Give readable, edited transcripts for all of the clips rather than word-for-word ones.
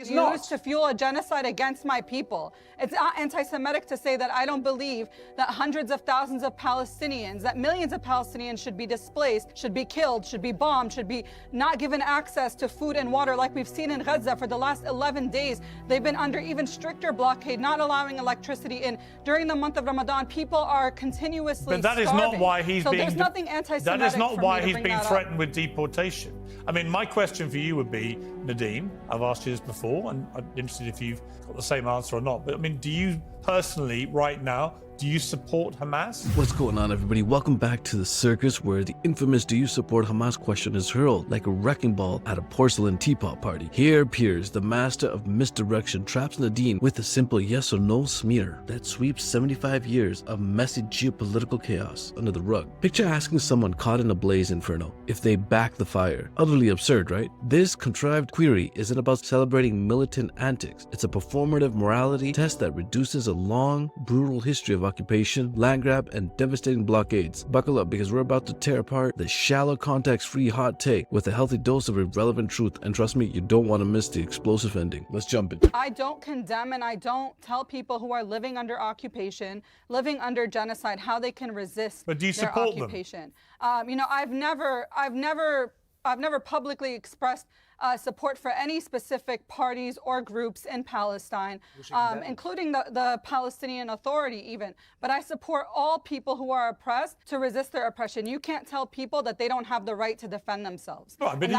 used to fuel a genocide against my people. It's not anti-Semitic to say that I don't believe that hundreds of thousands of Palestinians, that millions of Palestinians should be displaced, should be killed, should be bombed, should be not given access to food and water like we've seen in Gaza for the last 11 days. They've been under even stricter blockade, not allowing electricity in. During the month of Ramadan, people are continuously But that starving. is not why he's so being... there's nothing anti-Semitic. That is not why he's being being threatened with deportation. I mean, my question for you would be, Nardeen, I've asked you this before, and I'm interested if you've got the same answer or not, but I mean, do you personally, right now, do you support Hamas? What's going on, everybody? Welcome back to the circus where the infamous "Do you support Hamas?" question is hurled like a wrecking ball at a porcelain teapot party. Here, Piers, the master of misdirection, traps Nadine with a simple yes or no smear that sweeps 75 years of messy geopolitical chaos under the rug. Picture asking someone caught in a blaze inferno if they back the fire. Utterly absurd, right? This contrived query isn't about celebrating militant antics. It's a performative morality test that reduces a long, brutal history of occupation, land grab, and devastating blockades. Buckle up, because we're about to tear apart the shallow, context-free hot take with a healthy dose of irrelevant truth, and trust me, you don't want to miss the explosive ending. Let's jump in. I don't condemn and I don't tell people who are living under occupation, living under genocide, how they can resist But do you their support occupation. You know, I've never publicly expressed support for any specific parties or groups in Palestine, including the Palestinian Authority even. But I support all people who are oppressed to resist their oppression. You can't tell people that they don't have the right to defend themselves. Right, but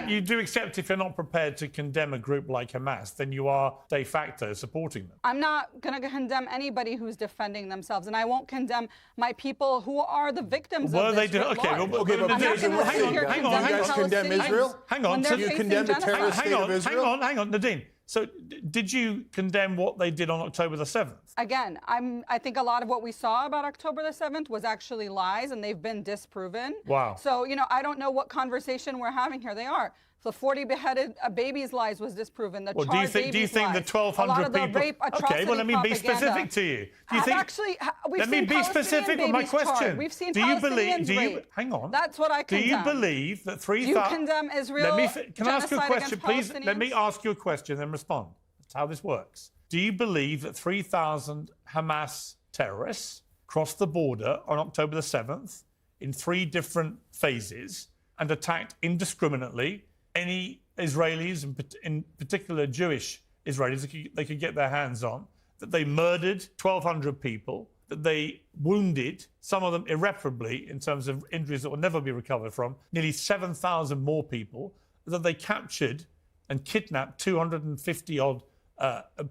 you do accept if you're not prepared to condemn a group like Hamas, then you are de facto supporting them. I'm not going to condemn anybody who's defending themselves, and I won't condemn my people who are the victims of this. Hang on. You guys condemn Israel? Hang on. Do you condemn the terrorist state of Israel? Hang on, Nadine. So did you condemn what they did on October the 7th? Again, I think a lot of what we saw about October the 7th was actually lies, and they've been disproven. Wow. So, you know, I don't know what conversation we're having here. They are. The 40 beheaded babies' lies was disproven. The do you think the 1,200 people? Okay, well, let me be specific to you. Do you think? We've let me be specific with my question. We've seen do you believe? Hang on. That's what I condemn. Do you believe that 3,000? Do you condemn Israel? Can I ask you a question, please? Let me ask you a question, then respond. That's how this works. Do you believe that 3,000 Hamas terrorists crossed the border on October the 7th in 3 different phases and attacked indiscriminately any Israelis, in particular Jewish Israelis, they could get their hands on, that they murdered 1,200 people, that they wounded, some of them irreparably in terms of injuries that will never be recovered from, nearly 7,000 more people, that they captured and kidnapped 250-odd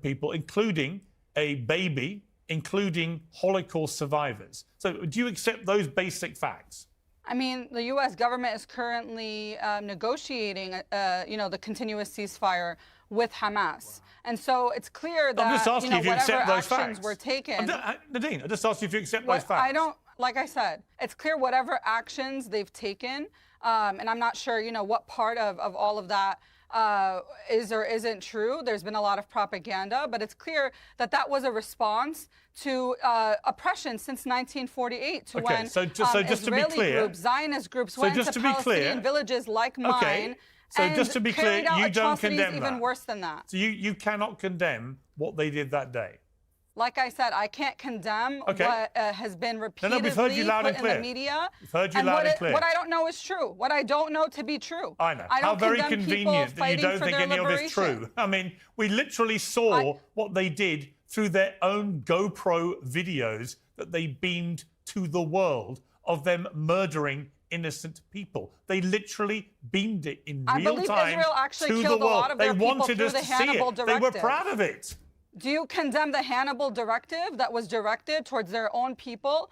people, including a baby, including Holocaust survivors. So do you accept those basic facts? I mean, the U.S. government is currently negotiating, the continuous ceasefire with Hamas. And so it's clear that, I'm just asking if you accept those actions facts. were taken. Nadine, I just asked you if you accept those facts. Like I said, it's clear whatever actions they've taken, and I'm not sure, what part of all of that is or isn't true. There's been a lot of propaganda, but it's clear that that was a response to oppression since 1948, to when Israeli groups, Zionist groups went to Palestinian villages like mine. So just to be clear, you don't condemn that. Even worse than that. So you cannot condemn what they did that day. Like I said, I can't condemn what has been repeatedly we've heard you loud and put clear. in the media. We've heard you loud and clear. What I don't know is true. What I don't know to be true. I know. I don't How very condemn convenient that you don't think any of it's true. I mean, we literally saw what they did through their own GoPro videos that they beamed to the world of them murdering innocent people. They literally beamed it in real time Israel actually to the killed world. A lot of their they wanted us to see it. Directive. They were proud of it. Do you condemn the Hannibal Directive that was directed towards their own people?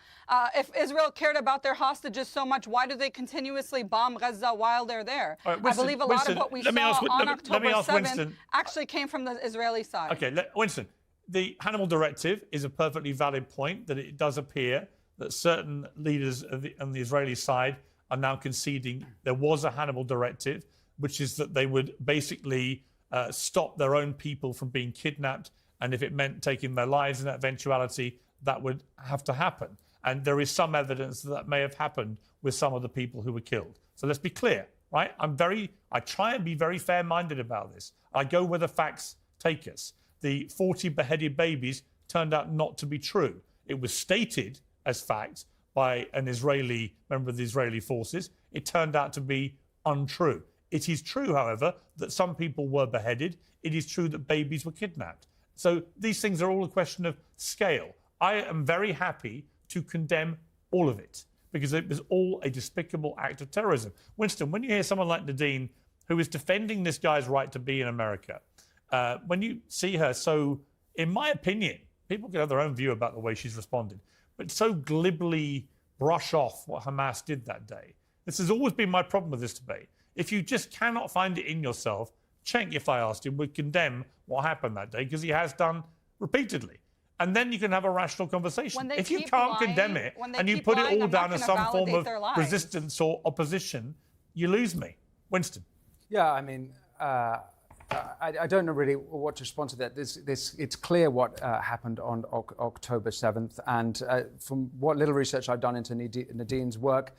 If Israel cared about their hostages so much, why do they continuously bomb Gaza while they're there? Right, Winston, I believe a lot of what we saw on October 7th actually came from the Israeli side. Okay, Winston, the Hannibal Directive is a perfectly valid point, that it does appear that certain leaders on the Israeli side are now conceding there was a Hannibal Directive, which is that they would basically stop their own people from being kidnapped, and if it meant taking their lives in that eventuality, that would have to happen. And there is some evidence that may have happened with some of the people who were killed. So let's be clear. right? I try and be very fair-minded about this. I go where the facts take us. The 40 beheaded babies turned out not to be true. It was stated as fact by an Israeli member of the Israeli forces. It turned out to be untrue. It is true, however, that some people were beheaded. It is true that babies were kidnapped. So these things are all a question of scale. I am very happy to condemn all of it because it was all a despicable act of terrorism. Winston, when you hear someone like Nardeen, who is defending this guy's right to be in America, when you see her so, in my opinion, people can have their own view about the way she's responded, but so glibly brush off what Hamas did that day. This has always been my problem with this debate. If you just cannot find it in yourself, Cenk, if I asked him, would condemn what happened that day because he has done repeatedly. And then you can have a rational conversation. If you can't condemn it and you put it all down as some form of resistance or opposition, you lose me. Winston. Yeah, I mean, I don't know really what to respond to that. It's clear what happened on October 7th. And from what little research I've done into Nardeen's work,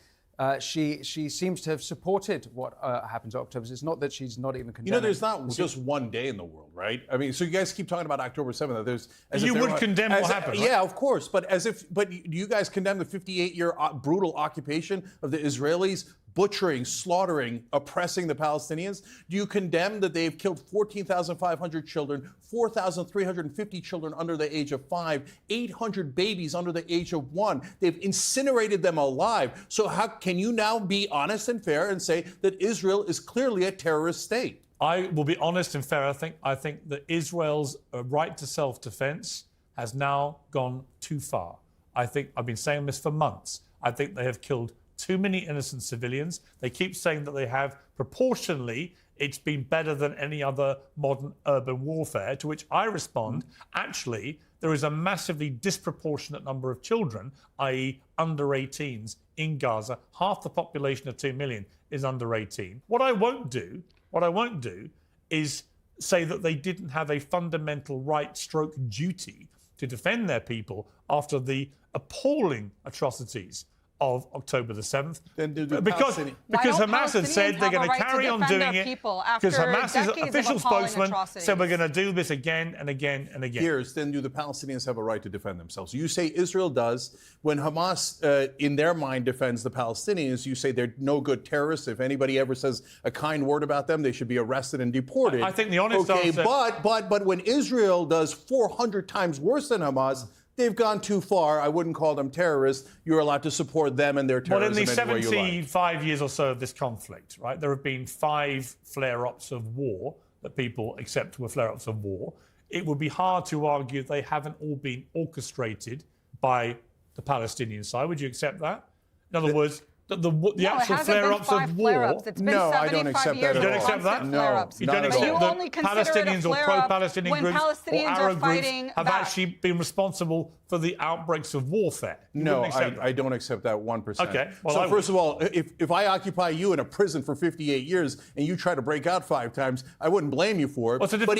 she seems to have supported what happened on October. It's not that she's not even condemning. You know, there's not just one day in the world, right? I mean, so you guys keep talking about October 7th. You would condemn what happened, right? Yeah, of course. But do you guys condemn the 58-year brutal occupation of the Israelis, butchering, slaughtering, oppressing the Palestinians? Do you condemn that they've killed 14,500 children, 4,350 children under the age of 5, 800 babies under the age of 1? They've incinerated them alive. So how can you now be honest and fair and say that Israel is clearly a terrorist state? I will be honest and fair. I think that Israel's right to self-defense has now gone too far. I've been saying this for months. I think they have killed too many innocent civilians. They keep saying that they have. Proportionally, it's been better than any other modern urban warfare, to which I respond, actually, there is a massively disproportionate number of children, i.e. under 18s in Gaza. Half the population of 2 million is under 18. What I won't do is say that they didn't have a fundamental right/duty to defend their people after the appalling atrocities of October the 7th. Then because Hamas had said they're going to carry on doing it. Because Hamas's official spokesman said we're going to do this again and again and again. Years, then do the Palestinians have a right to defend themselves? You say Israel does. When Hamas, in their mind, defends the Palestinians, you say they're no good terrorists. If anybody ever says a kind word about them, they should be arrested and deported. I think the honest answer... But when Israel does 400 times worse than Hamas, they've gone too far. I wouldn't call them terrorists. You're allowed to support them and their terrorism. Well, in the any way you like. 75 years or so of this conflict, right, there have been 5 flare-ups of war that people accept were flare-ups of war. It would be hard to argue they haven't all been orchestrated by the Palestinian side. Would you accept that? In other words, the actual flare-ups of war. No, I don't accept that. You don't accept that? No. You don't accept that Palestinians or pro-Palestinian groups or Arab groups have actually been responsible for the outbreaks of warfare? No, I don't accept that 1%. Okay. Well, so first of all, if I occupy you in a prison for 58 years and you try to break out 5 times, I wouldn't blame you for it. Well, but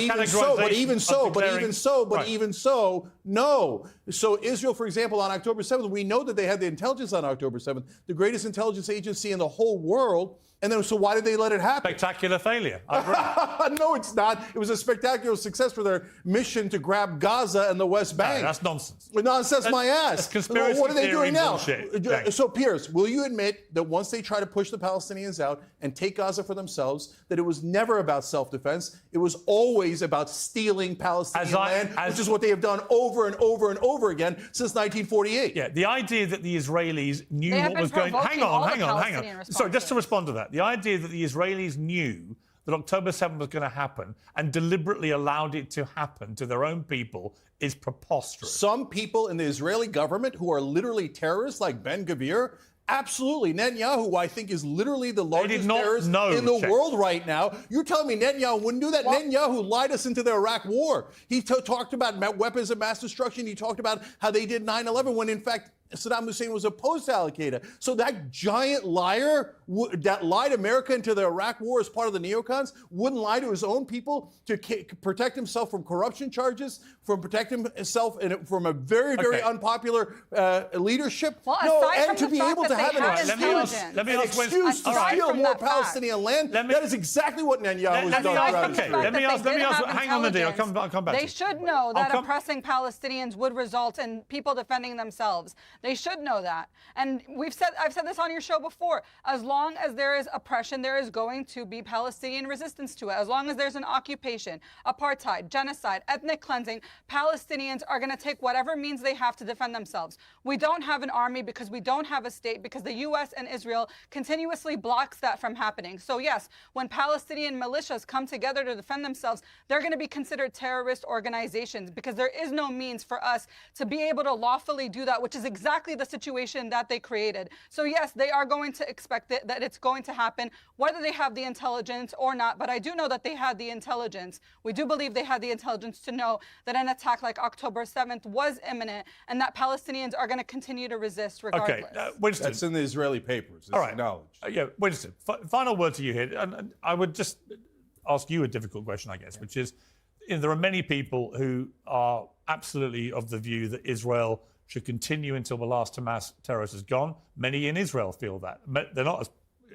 even so, no. So Israel, for example, on October 7th, we know that they had the intelligence on October 7th, the greatest intelligence agency in the whole world. And then, so why did they let it happen? Spectacular failure. No, it's not. It was a spectacular success for their mission to grab Gaza and the West Bank. No, that's nonsense. Nonsense, my ass. That's conspiracy what are they doing now? Bullshit. So, Piers, will you admit that once they try to push the Palestinians out and take Gaza for themselves, that it was never about self-defense? It was always about stealing Palestinian land, which is what they have done over and over and over again since 1948. Yeah, the idea that the Israelis knew what was going... Hang on. Sorry, just to respond to that. The idea that the Israelis knew that October 7th was going to happen and deliberately allowed it to happen to their own people is preposterous. Some people in the Israeli government who are literally terrorists, like Ben-Gvir, absolutely. Netanyahu, I think, is literally the largest terrorist in the world right now. You're telling me Netanyahu wouldn't do that? What? Netanyahu lied us into the Iraq war. He talked about weapons of mass destruction. He talked about how they did 9/11 when, in fact, Saddam Hussein was opposed to al-Qaeda. So that giant liar that lied America into the Iraq war as part of the neocons, wouldn't lie to his own people to protect himself from corruption charges, from protecting himself from a very, very unpopular leadership? Well, no, aside and to from the be fact able that to they have an had excuse to steal more Palestinian land, that is exactly what Netanyahu has done. Let me ask, hang on, Nadine, I'll come back to you. They should know that oppressing Palestinians would result in people defending themselves. They should know that. And I've said this on your show before. As long as there is oppression, there is going to be Palestinian resistance to it. As long as there's an occupation, apartheid, genocide, ethnic cleansing, Palestinians are going to take whatever means they have to defend themselves. We don't have an army because we don't have a state, because the U.S. and Israel continuously blocks that from happening. So yes, when Palestinian militias come together to defend themselves, they're going to be considered terrorist organizations because there is no means for us to be able to lawfully do that, which is exactly the situation that they created. So yes, they are going to expect that it's going to happen, whether they have the intelligence or not. But I do know that they had the intelligence. We do believe they had the intelligence to know that an attack like October 7th was imminent and that Palestinians are going to continue to resist regardless. Okay, Winston. That's in the Israeli papers. It's all right. acknowledged. Yeah, Winston, final word to you here. And I would just ask you a difficult question, I guess, which is, there are many people who are absolutely of the view that Israel should continue until the last Hamas terrorist is gone. Many in Israel feel that. They're not as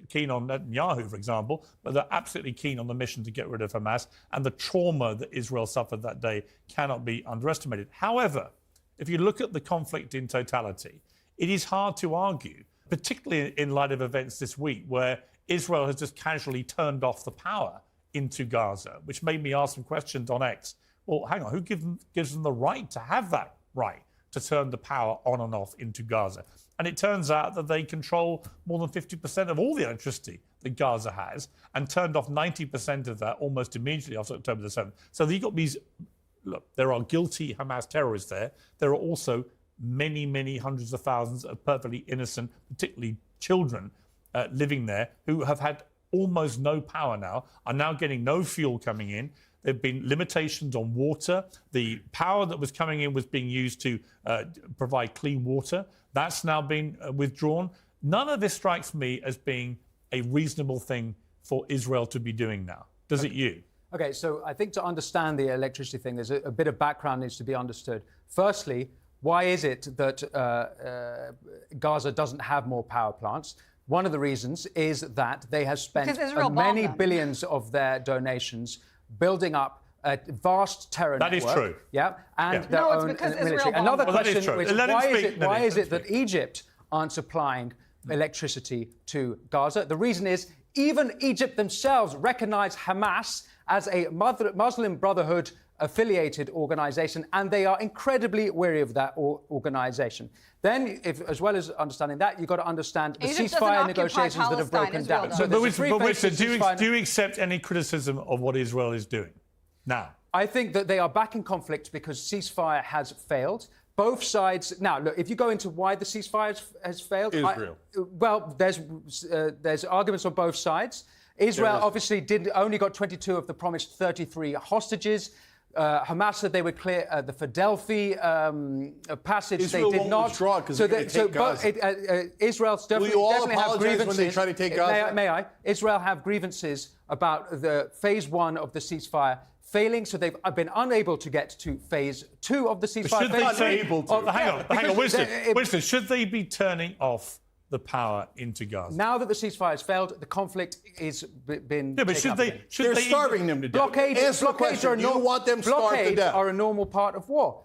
keen on Netanyahu, for example, but they're absolutely keen on the mission to get rid of Hamas, and the trauma that Israel suffered that day cannot be underestimated. However, if you look at the conflict in totality, it is hard to argue, particularly in light of events this week where Israel has just casually turned off the power into Gaza, which made me ask some questions on X. Well, hang on, who gives them the right to have that right to turn the power on and off into Gaza? And it turns out that they control more than 50% of all the electricity that Gaza has and turned off 90% of that almost immediately after October the 7th. So you've got these, look, there are guilty Hamas terrorists there. There are also many, many hundreds of thousands of perfectly innocent, particularly children, living there who have had almost no power now, are now getting no fuel coming in. There have been limitations on water. The power that was coming in was being used to provide clean water. That's now been withdrawn. None of this strikes me as being a reasonable thing for Israel to be doing now. Does it you? Okay, so I think to understand the electricity thing, there's a bit of background needs to be understood. Firstly, why is it that Gaza doesn't have more power plants? One of the reasons is that they have spent many billions of their donations building up a vast terror network. That is true. Yeah, and their own military. Another question is, why is it that Egypt aren't supplying electricity to Gaza? The reason is even Egypt themselves recognize Hamas as a Muslim Brotherhood affiliated organization, and they are incredibly wary of that organization. Then, as well as understanding that, you've got to understand the ceasefire negotiations that have broken down. So Winston, do you accept any criticism of what Israel is doing now? I think that they are back in conflict because ceasefire has failed. Both sides. Now, look, if you go into why the ceasefire has failed, Israel. There's arguments on both sides. Israel obviously only got 22 of the promised 33 hostages. Hamas said they would clear the Philadelphia passage. Israel they did not. Withdraw Israel definitely have grievances. When they try to take Gaza? May I? Israel have grievances about the phase 1 of the ceasefire failing, so they've been unable to get to phase 2 of the ceasefire. Hang on, Winston, should they be turning off the power into Gaza? Now that the ceasefire has failed, the conflict is been. Yeah, but they're starving them to death. Blockades are do you want them starved to death? Are a normal part of war.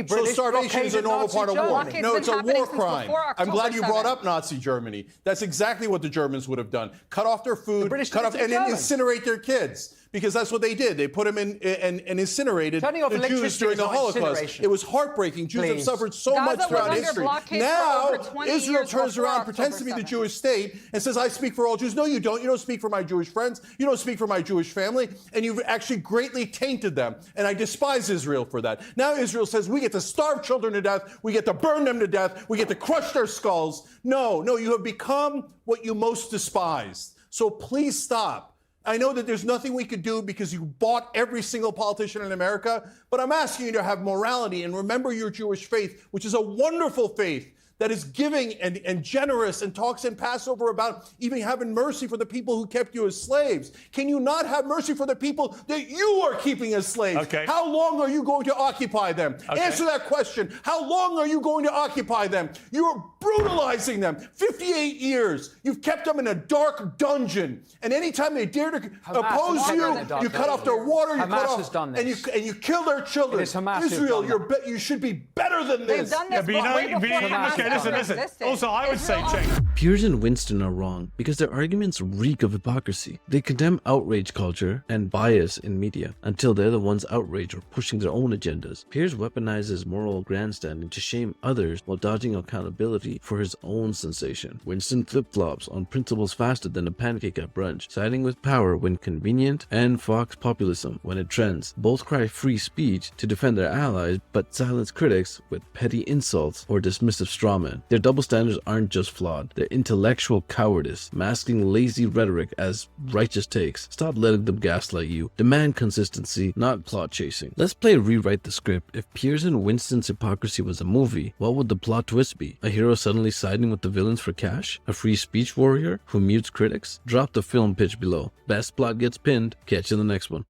So starvation is a normal part of war. No, it's a war crime. I'm glad you brought up Nazi Germany. That's exactly what the Germans would have done. Cut off their food, and then incinerate their kids. Because that's what they did. They put them in and incinerated the Jews during the Holocaust. It was heartbreaking. Jews have suffered so much throughout history. Now, Israel turns around, pretends to be the Jewish state, and says, I speak for all Jews. No, you don't. You don't speak for my Jewish friends. You don't speak for my Jewish family. And you've actually greatly tainted them. And I despise Israel for that. Now Israel says, we get to starve children to death. We get to burn them to death. We get to crush their skulls. No, you have become what you most despised. So please stop. I know that there's nothing we could do because you bought every single politician in America, but I'm asking you to have morality and remember your Jewish faith, which is a wonderful faith that is giving and generous and talks in Passover about even having mercy for the people who kept you as slaves? Can you not have mercy for the people that you are keeping as slaves? Okay. How long are you going to occupy them? Okay. Answer that question. How long are you going to occupy them? You're brutalizing them. 58 years. You've kept them in a dark dungeon. And anytime they dare to oppose you, you cut off their water, you Hamas cut has off, done this. and you kill their children. It is Hamas who's Israel, done that. you should be better than this. They've done this But you know, way before Hamas okay, ever listen. existed. Also, I would say, Israel Cenk, Piers and Winston are wrong because their arguments reek of hypocrisy. They condemn outrage culture and bias in media until they're the ones outraged or pushing their own agendas. Piers weaponizes moral grandstanding to shame others while dodging accountability for his own sensation. Winston flip-flops on principles faster than a pancake at brunch, siding with power when convenient and Fox populism when it trends. Both cry free speech to defend their allies but silence critics with petty insults or dismissive strawmen. Their double standards aren't just flawed, they're intellectual cowardice, masking lazy rhetoric as righteous takes. Stop letting them gaslight you. Demand consistency, not plot chasing. Let's play Rewrite the Script. If Piers and Winston's Hypocrisy was a movie, what would the plot twist be? A hero suddenly siding with the villains for cash? A free speech warrior who mutes critics? Drop the film pitch below. Best plot gets pinned. Catch you in the next one.